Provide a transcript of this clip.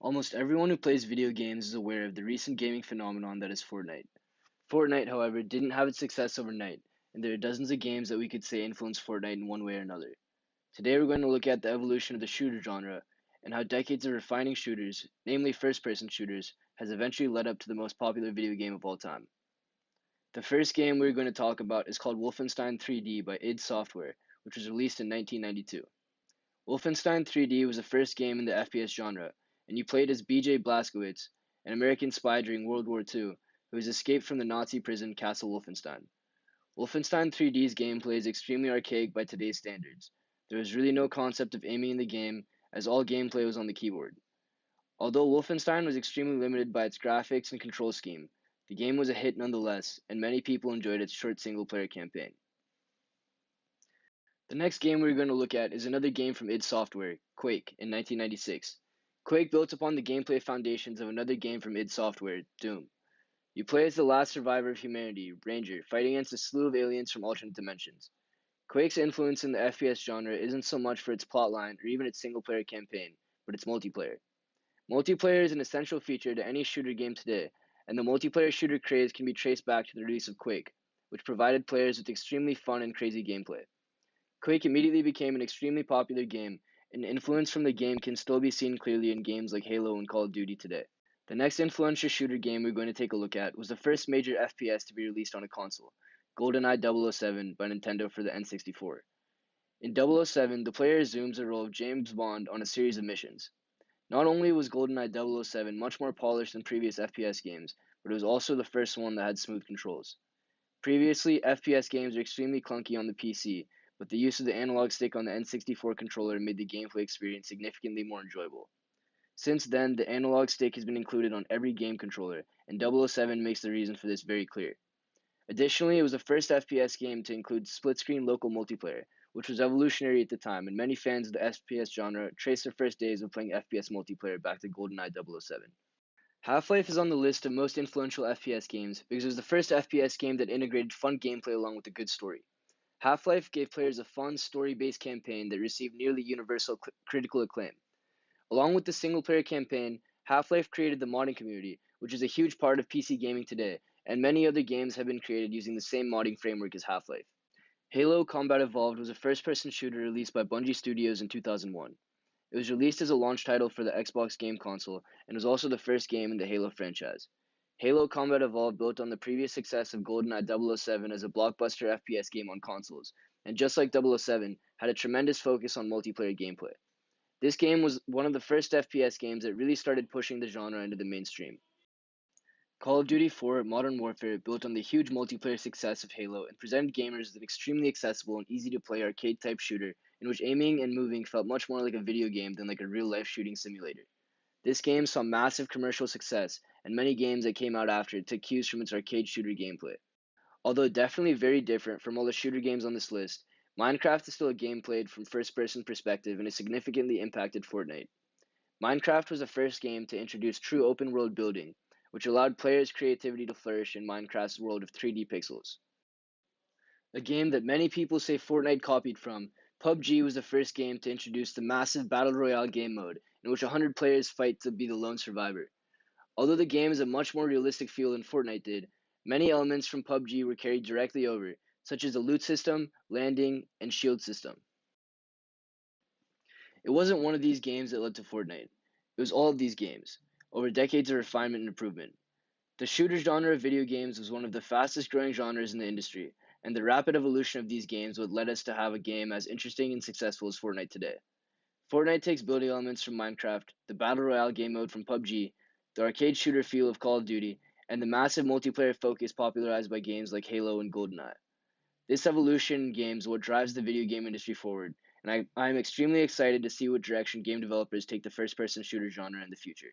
Almost everyone who plays video games is aware of the recent gaming phenomenon that is Fortnite. Fortnite, however, didn't have its success overnight, and there are dozens of games that we could say influenced Fortnite in one way or another. Today we're going to look at the evolution of the shooter genre and how decades of refining shooters, namely first-person shooters, has eventually led up to the most popular video game of all time. The first game we're going to talk about is called Wolfenstein 3D by id Software, which was released in 1992. Wolfenstein 3D was the first game in the FPS genre, and you played as BJ Blazkowicz, an American spy during World War II who has escaped from the Nazi prison Castle Wolfenstein. Wolfenstein 3D's gameplay is extremely archaic by today's standards. There was really no concept of aiming in the game, as all gameplay was on the keyboard. Although Wolfenstein was extremely limited by its graphics and control scheme, the game was a hit nonetheless, and many people enjoyed its short single-player campaign. The next game we're going to look at is another game from id Software, Quake, in 1996. Quake built upon the gameplay foundations of another game from id Software, Doom. You play as the last survivor of humanity, Ranger, fighting against a slew of aliens from alternate dimensions. Quake's influence in the FPS genre isn't so much for its plotline or even its single-player campaign, but its multiplayer. Multiplayer is an essential feature to any shooter game today, and the multiplayer shooter craze can be traced back to the release of Quake, which provided players with extremely fun and crazy gameplay. Quake immediately became an extremely popular game, and influence from the game can still be seen clearly in games like Halo and Call of Duty today. The next influential shooter game we're going to take a look at was the first major FPS to be released on a console, GoldenEye 007 by Nintendo for the N64. In 007, the player assumes the role of James Bond on a series of missions. Not only was GoldenEye 007 much more polished than previous FPS games, but it was also the first one that had smooth controls. Previously, FPS games were extremely clunky on the PC, but the use of the analog stick on the N64 controller made the gameplay experience significantly more enjoyable. Since then, the analog stick has been included on every game controller, and 007 makes the reason for this very clear. Additionally, it was the first FPS game to include split-screen local multiplayer, which was evolutionary at the time, and many fans of the FPS genre trace their first days of playing FPS multiplayer back to GoldenEye 007. Half-Life is on the list of most influential FPS games because it was the first FPS game that integrated fun gameplay along with a good story. Half-Life gave players a fun, story-based campaign that received nearly universal critical acclaim. Along with the single-player campaign, Half-Life created the modding community, which is a huge part of PC gaming today, and many other games have been created using the same modding framework as Half-Life. Halo Combat Evolved was a first-person shooter released by Bungie Studios in 2001. It was released as a launch title for the Xbox game console and was also the first game in the Halo franchise. Halo Combat Evolved built on the previous success of GoldenEye 007 as a blockbuster FPS game on consoles, and just like 007, had a tremendous focus on multiplayer gameplay. This game was one of the first FPS games that really started pushing the genre into the mainstream. Call of Duty 4 Modern Warfare built on the huge multiplayer success of Halo and presented gamers with an extremely accessible and easy-to-play arcade-type shooter in which aiming and moving felt much more like a video game than like a real-life shooting simulator. This game saw massive commercial success, and many games that came out after it took cues from its arcade shooter gameplay. Although definitely very different from all the shooter games on this list, Minecraft is still a game played from first-person perspective and has significantly impacted Fortnite. Minecraft was the first game to introduce true open-world building, which allowed players' creativity to flourish in Minecraft's world of 3D pixels. A game that many people say Fortnite copied from, PUBG was the first game to introduce the massive Battle Royale game mode, in which 100 players fight to be the lone survivor. Although the game is a much more realistic feel than Fortnite did, many elements from PUBG were carried directly over, such as the loot system, landing, and shield system. It wasn't one of these games that led to Fortnite. It was all of these games, over decades of refinement and improvement. The shooter genre of video games was one of the fastest growing genres in the industry, and the rapid evolution of these games would led us to have a game as interesting and successful as Fortnite today. Fortnite takes building elements from Minecraft, the Battle Royale game mode from PUBG, the arcade shooter feel of Call of Duty, and the massive multiplayer focus popularized by games like Halo and GoldenEye. This evolution in games is what drives the video game industry forward, and I am extremely excited to see what direction game developers take the first-person shooter genre in the future.